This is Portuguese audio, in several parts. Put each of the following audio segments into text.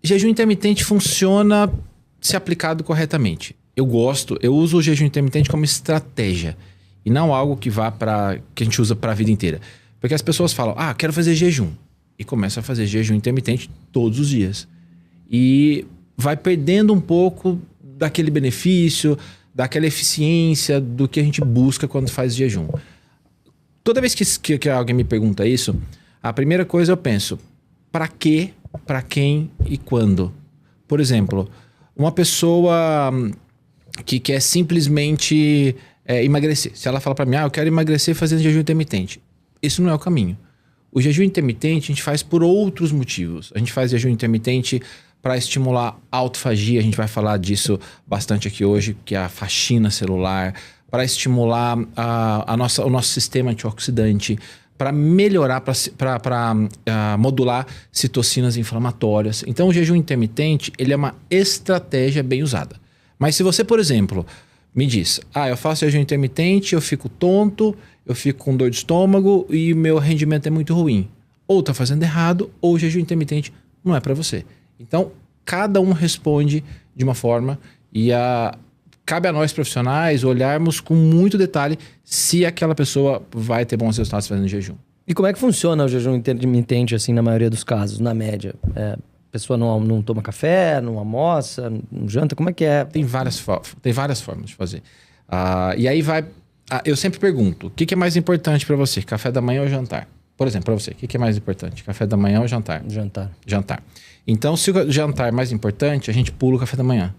Jejum intermitente funciona se aplicado corretamente. Eu uso o jejum intermitente como estratégia e não algo que a gente usa para a vida inteira. Porque as pessoas falam, quero fazer jejum. E começam a fazer jejum intermitente todos os dias. E vai perdendo um pouco daquele benefício, daquela eficiência do que a gente busca quando faz jejum. Toda vez que alguém me pergunta isso, a primeira coisa eu penso, para quê, para quem e quando? Por exemplo, uma pessoa que quer simplesmente emagrecer. Se ela fala para mim, eu quero emagrecer fazendo jejum intermitente. Isso não é o caminho. O jejum intermitente a gente faz por outros motivos. A gente faz jejum intermitente para estimular a autofagia, a gente vai falar disso bastante aqui hoje, que é a faxina celular, para estimular o nosso sistema antioxidante, para melhorar, para modular citocinas inflamatórias. Então o jejum intermitente ele é uma estratégia bem usada. Mas se você, por exemplo, me diz, eu faço jejum intermitente, eu fico tonto, eu fico com dor de estômago e meu rendimento é muito ruim. Ou está fazendo errado, ou o jejum intermitente não é para você. Então, cada um responde de uma forma e cabe a nós profissionais olharmos com muito detalhe se aquela pessoa vai ter bons resultados fazendo jejum. E como é que funciona o jejum intermitente, assim, na maioria dos casos, na média? A pessoa não toma café, não almoça, não janta, como é que é? Tem várias formas de fazer. E aí eu sempre pergunto, o que é mais importante para você, café da manhã ou jantar? Por exemplo, para você, o que é mais importante, café da manhã ou jantar? Jantar. Então, se o jantar é mais importante, a gente pula o café da manhã.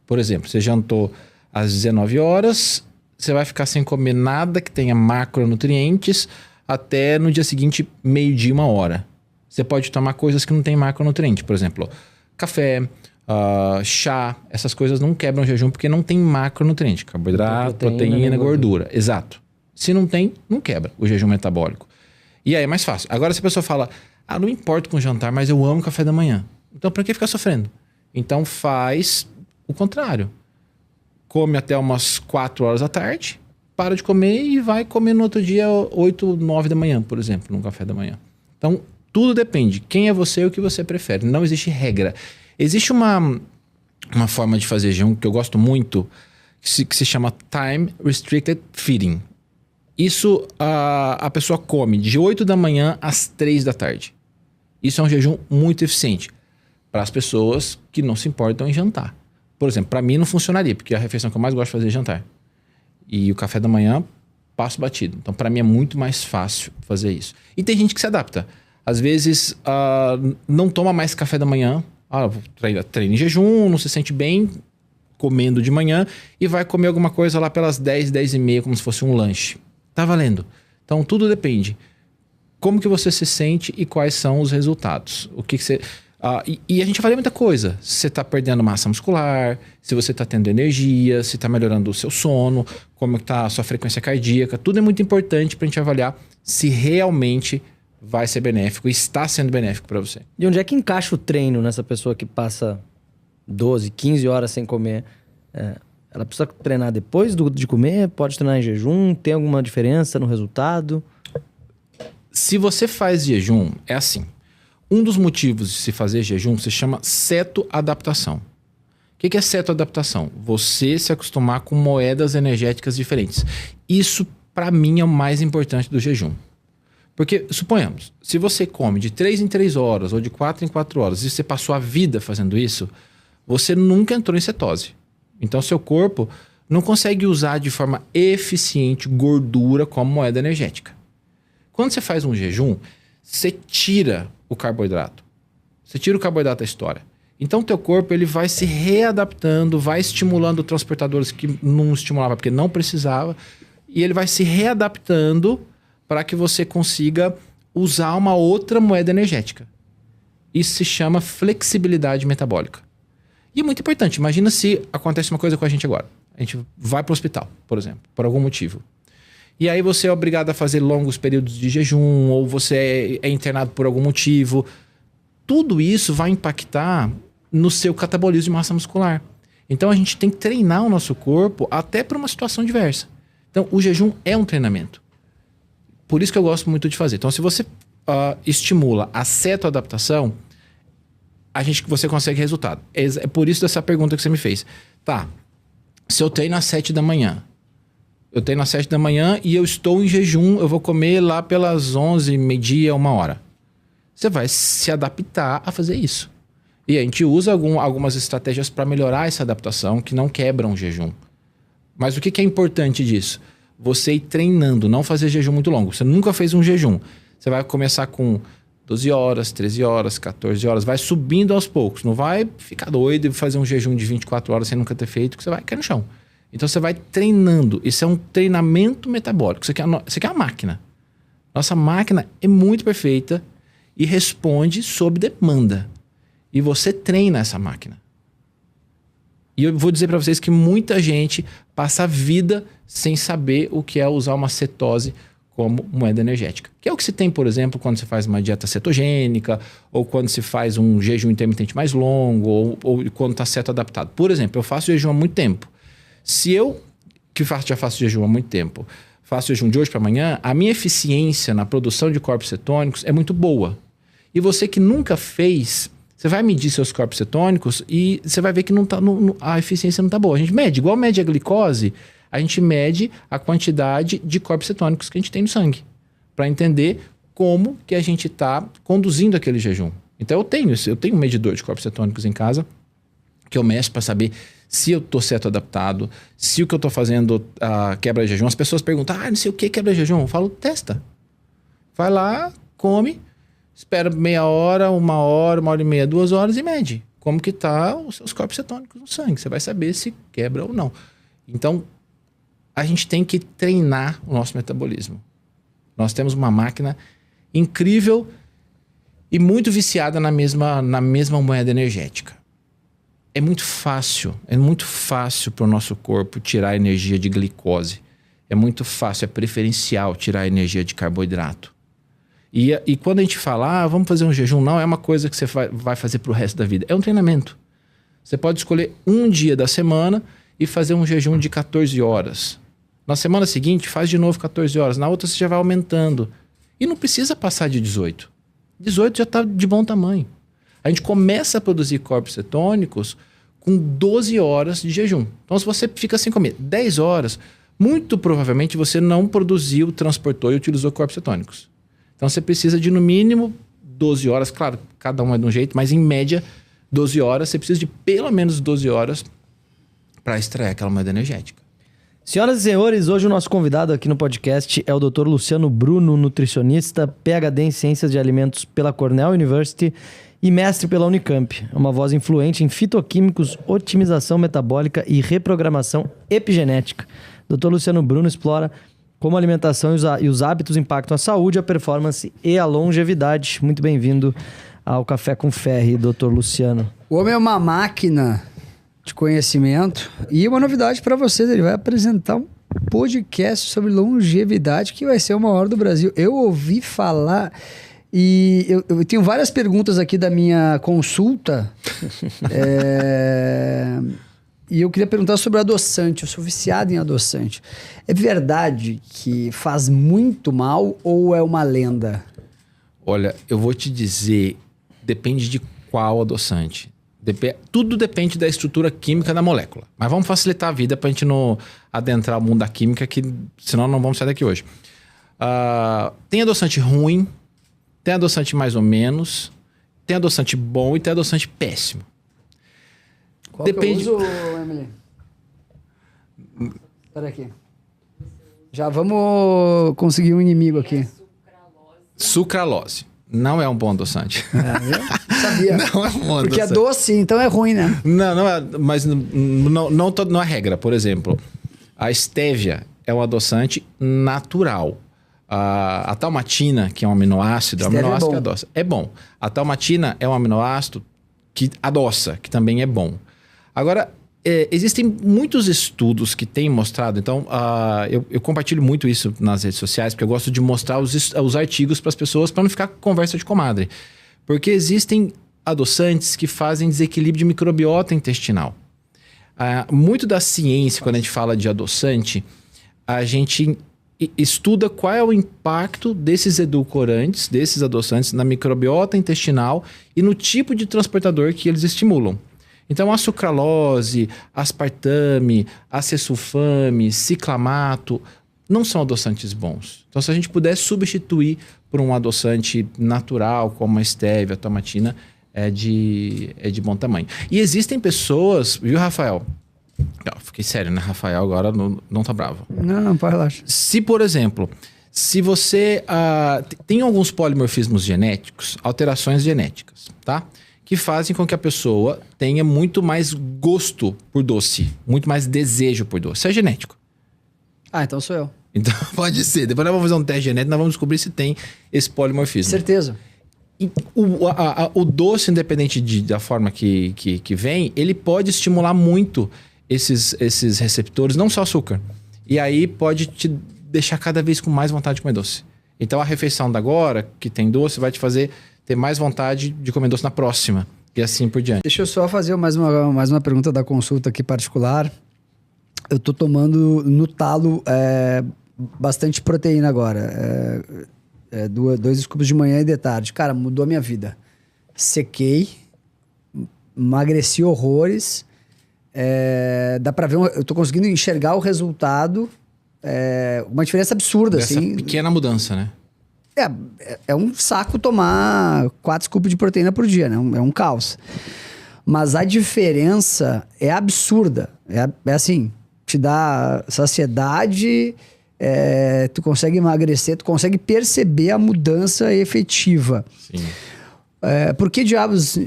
Por exemplo, você jantou às 19 horas, você vai ficar sem comer nada que tenha macronutrientes até no dia seguinte, meio-dia, 1h. Você pode tomar coisas que não tem macronutriente. Por exemplo, café, chá, essas coisas não quebram o jejum porque não tem macronutriente. Carboidrato, proteína, gordura. Exato. Se não tem, não quebra o jejum metabólico. E aí é mais fácil. Agora, se a pessoa fala, não importa com o jantar, mas eu amo café da manhã. Então, por que ficar sofrendo? Então, faz o contrário. Come até umas 4 horas da tarde, para de comer e vai comer no outro dia 8, 9 da manhã, por exemplo, no café da manhã. Então, tudo depende. Quem é você e o que você prefere. Não existe regra. Existe uma forma de fazer jejum que eu gosto muito, que se chama Time Restricted Feeding. Isso, a pessoa come de 8 da manhã às 3 da tarde. Isso é um jejum muito eficiente para as pessoas que não se importam em jantar. Por exemplo, para mim não funcionaria, porque a refeição que eu mais gosto de fazer é jantar. E o café da manhã, passo batido. Então, para mim é muito mais fácil fazer isso. E tem gente que se adapta. Às vezes, não toma mais café da manhã. Treina em jejum, não se sente bem comendo de manhã e vai comer alguma coisa lá pelas 10, 10h30, como se fosse um lanche. Tá valendo. Então, tudo depende. Como que você se sente e quais são os resultados. O que você... E a gente avalia muita coisa. Se você está perdendo massa muscular, se você está tendo energia, se está melhorando o seu sono, como está a sua frequência cardíaca. Tudo é muito importante para a gente avaliar se realmente vai ser benéfico e está sendo benéfico para você. E onde é que encaixa o treino nessa pessoa que passa 12, 15 horas sem comer? Ela precisa treinar depois de comer? Pode treinar em jejum? Tem alguma diferença no resultado? Se você faz jejum, é assim. Um dos motivos de se fazer jejum se chama cetoadaptação. O que é cetoadaptação? Você se acostumar com moedas energéticas diferentes. Isso, para mim, é o mais importante do jejum. Porque, suponhamos, se você come de 3 em 3 horas ou de 4 em 4 horas e você passou a vida fazendo isso, você nunca entrou em cetose. Então, seu corpo não consegue usar de forma eficiente gordura como moeda energética. Quando você faz um jejum, você tira o carboidrato. Você tira o carboidrato da história. Então, o teu corpo ele vai se readaptando, vai estimulando transportadores que não estimulava porque não precisava, e ele vai se readaptando para que você consiga usar uma outra moeda energética. Isso se chama flexibilidade metabólica. E é muito importante. Imagina se acontece uma coisa com a gente agora. A gente vai para o hospital, por exemplo, por algum motivo. E aí você é obrigado a fazer longos períodos de jejum, ou você é internado por algum motivo. Tudo isso vai impactar no seu catabolismo de massa muscular. Então a gente tem que treinar o nosso corpo até para uma situação diversa. Então o jejum é um treinamento. Por isso que eu gosto muito de fazer. Então se você estimula a cetoadaptação, você consegue resultado. É por isso dessa pergunta que você me fez. Tá, se eu treino às 7 da manhã, e eu estou em jejum, eu vou comer lá pelas 11, meio-dia, 1h. Você vai se adaptar a fazer isso. E a gente usa algumas estratégias para melhorar essa adaptação que não quebram o jejum. Mas o que é importante disso? Você ir treinando, não fazer jejum muito longo. Você nunca fez um jejum. Você vai começar com 12 horas, 13 horas, 14 horas. Vai subindo aos poucos. Não vai ficar doido e fazer um jejum de 24 horas sem nunca ter feito, que você vai cair no chão. Então você vai treinando. Isso é um treinamento metabólico. Isso aqui é uma máquina. Nossa máquina é muito perfeita e responde sob demanda. E você treina essa máquina. E eu vou dizer para vocês que muita gente passa a vida sem saber o que é usar uma cetose como moeda energética. Que é o que se tem, por exemplo, quando você faz uma dieta cetogênica, ou quando se faz um jejum intermitente mais longo, ou quando está ceto adaptado. Por exemplo, eu faço jejum há muito tempo. Se eu, já faço jejum há muito tempo, faço jejum de hoje para amanhã, a minha eficiência na produção de corpos cetônicos é muito boa. E você que nunca fez, você vai medir seus corpos cetônicos e você vai ver que a eficiência não está boa. A gente mede, igual mede a glicose, a gente mede a quantidade de corpos cetônicos que a gente tem no sangue, para entender como que a gente está conduzindo aquele jejum. Então eu tenho um medidor de corpos cetônicos em casa, que eu meço para saber se eu estou ceto adaptado, se o que eu estou fazendo quebra jejum. As pessoas perguntam, não sei o que quebra jejum. Eu falo, testa. Vai lá, come, espera meia hora, 1h, 1h30, 2 horas e mede como que tá os seus corpos cetônicos no sangue. Você vai saber se quebra ou não. Então, a gente tem que treinar o nosso metabolismo. Nós temos uma máquina incrível e muito viciada na mesma moeda energética. É muito fácil para o nosso corpo tirar a energia de glicose. É muito fácil, é preferencial tirar a energia de carboidrato. E quando a gente fala, vamos fazer um jejum, não é uma coisa que você vai fazer para o resto da vida. É um treinamento. Você pode escolher um dia da semana e fazer um jejum de 14 horas. Na semana seguinte, faz de novo 14 horas. Na outra, você já vai aumentando. E não precisa passar de 18. 18 já está de bom tamanho. A gente começa a produzir corpos cetônicos com 12 horas de jejum. Então, se você fica sem comer 10 horas, muito provavelmente você não produziu, transportou e utilizou corpos cetônicos. Então, você precisa de, no mínimo, 12 horas. Claro, cada um é de um jeito, mas em média, 12 horas. Você precisa de pelo menos 12 horas para extrair aquela moeda energética. Senhoras e senhores, hoje o nosso convidado aqui no podcast é o Dr. Luciano Bruno, nutricionista, PhD em Ciências de Alimentos pela Cornell University e mestre pela Unicamp. É uma voz influente em fitoquímicos, otimização metabólica e reprogramação epigenética. Dr. Luciano Bruno explora como a alimentação e os hábitos impactam a saúde, a performance e a longevidade. Muito bem-vindo ao Café com Ferri, Dr. Luciano. O homem é uma máquina de conhecimento e uma novidade para vocês, ele vai apresentar um podcast sobre longevidade que vai ser o maior do Brasil. Eu ouvi falar e eu tenho várias perguntas aqui da minha consulta e eu queria perguntar sobre adoçante. Eu sou viciado em adoçante. É verdade que faz muito mal ou é uma lenda? Olha, eu vou te dizer, depende de qual adoçante. Tudo depende da estrutura química da molécula. Mas vamos facilitar a vida para a gente não adentrar o mundo da química, que senão não vamos sair daqui hoje. Tem adoçante ruim, tem adoçante mais ou menos, tem adoçante bom e tem adoçante péssimo. Qual depende... que eu uso, Emily? Espera aqui. Já vamos conseguir um inimigo aqui. Sucralose. Não é um bom adoçante. Sabia. Não é um bom adoçante. Porque é doce, então é ruim, né? Não é. Mas não é regra. Por exemplo, a estévia é um adoçante natural. A talmatina, que é um aminoácido, que adoça. É bom. A talmatina é um aminoácido que adoça, que também é bom. Agora, existem muitos estudos que têm mostrado, então eu compartilho muito isso nas redes sociais, porque eu gosto de mostrar os artigos para as pessoas, para não ficar conversa de comadre. Porque existem adoçantes que fazem desequilíbrio de microbiota intestinal. Muito da ciência, quando a gente fala de adoçante, a gente estuda qual é o impacto desses edulcorantes, desses adoçantes na microbiota intestinal e no tipo de transportador que eles estimulam. Então, a sucralose, aspartame, acesulfame, ciclamato não são adoçantes bons. Então, se a gente puder substituir por um adoçante natural, como a estévia, a tomatina, é de bom tamanho. E existem pessoas, viu, Rafael? Fiquei sério, né, Rafael? Agora não tá bravo. Não, pode relaxar. Se, por exemplo, se você tem alguns polimorfismos genéticos, alterações genéticas, tá? Que fazem com que a pessoa tenha muito mais gosto por doce, muito mais desejo por doce. Isso é genético. Então sou eu. Então pode ser. Depois nós vamos fazer um teste genético e nós vamos descobrir se tem esse polimorfismo. Certeza. E o doce, independente da forma que vem, ele pode estimular muito esses receptores, não só açúcar. E aí pode te deixar cada vez com mais vontade de comer doce. Então a refeição da agora, que tem doce, vai te fazer ter mais vontade de comer doce na próxima. E assim por diante. Deixa eu só fazer mais uma pergunta da consulta aqui particular. Eu tô tomando no talo bastante proteína agora. 2 scoops de manhã e de tarde. Cara, mudou a minha vida. Sequei, emagreci horrores. Dá pra ver, eu tô conseguindo enxergar o resultado. Uma diferença absurda, Essa assim. pequena mudança, né? É um saco tomar 4 scoops de proteína por dia, né? É um caos. Mas a diferença é absurda. É assim, te dá saciedade, tu consegue emagrecer, tu consegue perceber a mudança efetiva. Sim. Por que diabos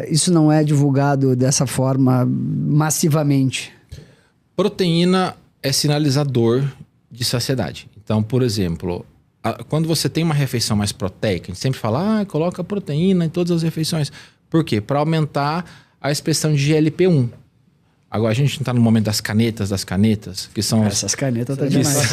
isso não é divulgado dessa forma massivamente? Proteína é sinalizador de saciedade. Então, por exemplo, quando você tem uma refeição mais proteica, a gente sempre fala, coloca proteína em todas as refeições. Por quê? Para aumentar a expressão de GLP-1. Agora, a gente não está no momento das canetas, que são... Essas canetas tá demais.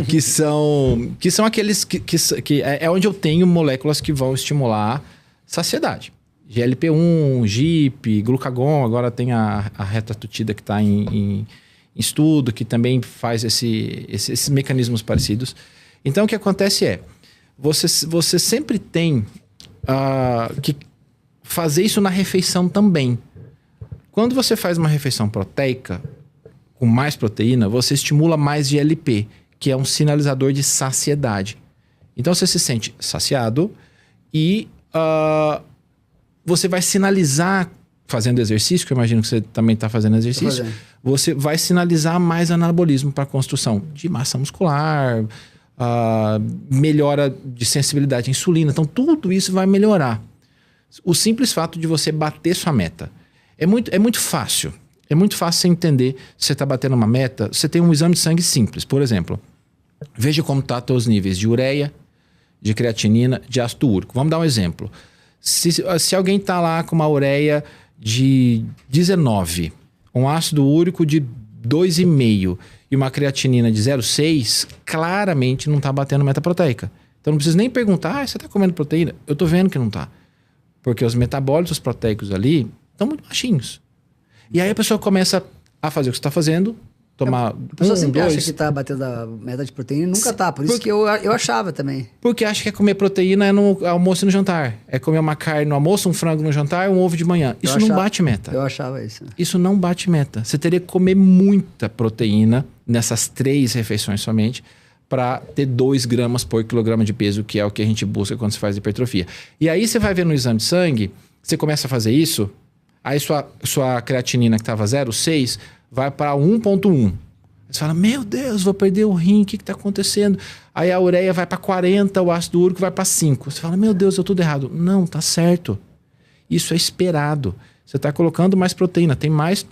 que são aqueles que é onde eu tenho moléculas que vão estimular saciedade. GLP-1, GIP, glucagon, agora tem a retatrutida que está em estudo, que também faz esses mecanismos parecidos. Então, o que acontece você sempre tem que fazer isso na refeição também. Quando você faz uma refeição proteica, com mais proteína, você estimula mais GLP, que é um sinalizador de saciedade. Então você se sente saciado e você vai sinalizar, fazendo exercício, que eu imagino que você também está fazendo exercício, você vai sinalizar mais anabolismo para a construção de massa muscular, melhora de sensibilidade à insulina. Então tudo isso vai melhorar. O simples fato de você bater sua meta. É muito fácil. É muito fácil você entender se você está batendo uma meta. Você tem um exame de sangue simples. Por exemplo, veja como estão os níveis de ureia, de creatinina, de ácido úrico. Vamos dar um exemplo. Se alguém está lá com uma ureia de 19, um ácido úrico de 2,5 e uma creatinina de 0,6, claramente não está batendo meta proteica. Então não precisa nem perguntar, você está comendo proteína? Eu estou vendo que não está. Porque os metabólitos proteicos ali estão muito baixinhos. E aí a pessoa começa a fazer o que você está fazendo, tomar a pessoa sempre acha que está batendo a meta de proteína e nunca está. Por isso que eu achava também. Porque acha que é comer proteína no almoço e no jantar. É comer uma carne no almoço, um frango no jantar, um ovo de manhã. Isso não bate meta. Eu achava isso. Isso não bate meta. Você teria que comer muita proteína nessas 3 refeições somente para ter 2 gramas por quilograma de peso, que é o que a gente busca quando se faz hipertrofia. E aí você vai ver no exame de sangue, você começa a fazer isso, aí sua creatinina que estava 0,6 vai para 1,1. Você fala, meu Deus, vou perder o rim, o que está acontecendo? Aí a ureia vai para 40, o ácido úrico vai para 5. Você fala, meu Deus, eu tudo errado. Não, tá certo. Isso é esperado. Você está colocando mais proteína, tem mais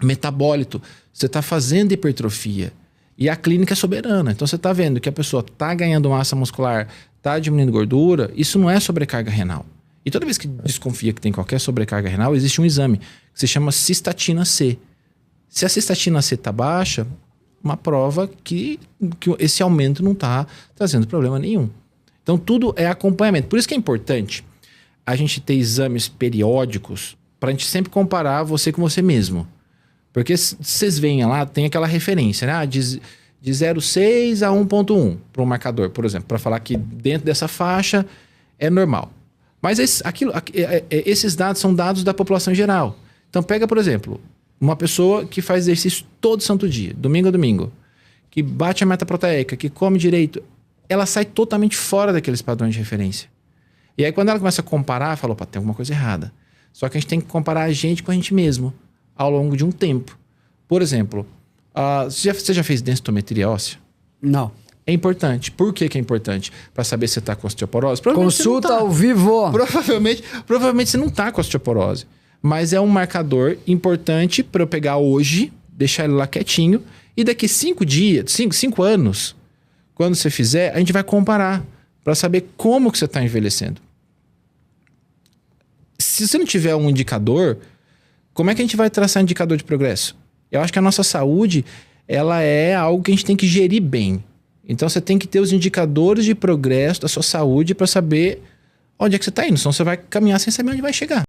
metabólito. Você está fazendo hipertrofia. E a clínica é soberana. Então você está vendo que a pessoa está ganhando massa muscular, está diminuindo gordura, isso não é sobrecarga renal. E toda vez que desconfia que tem qualquer sobrecarga renal, existe um exame que se chama cistatina C. Se a cistatina C está baixa, uma prova que esse aumento não está trazendo problema nenhum. Então tudo é acompanhamento. Por isso que é importante a gente ter exames periódicos para a gente sempre comparar você com você mesmo. Porque vocês veem lá, tem aquela referência, né? de 0,6 a 1,1 para um marcador, por exemplo, para falar que dentro dessa faixa é normal. Mas esses dados são dados da população em geral. Então pega, por exemplo, uma pessoa que faz exercício todo santo dia, domingo a domingo, que bate a meta proteica, que come direito, ela sai totalmente fora daqueles padrões de referência. E aí quando ela começa a comparar, fala, opa, tem alguma coisa errada. Só que a gente tem que comparar a gente com a gente mesmo ao longo de um tempo. Por exemplo, você já fez densitometria óssea? Não. É importante. Por que é importante? Para saber se você está com osteoporose? Consulta ao vivo. Provavelmente você não está com osteoporose. Mas é um marcador importante para eu pegar hoje, deixar ele lá quietinho, e daqui 5 anos, quando você fizer, a gente vai comparar para saber como que você está envelhecendo. Se você não tiver um indicador, como é que a gente vai traçar indicador de progresso? Eu acho que a nossa saúde, ela é algo que a gente tem que gerir bem. Então você tem que ter os indicadores de progresso da sua saúde para saber onde é que você está indo. Senão você vai caminhar sem saber onde vai chegar.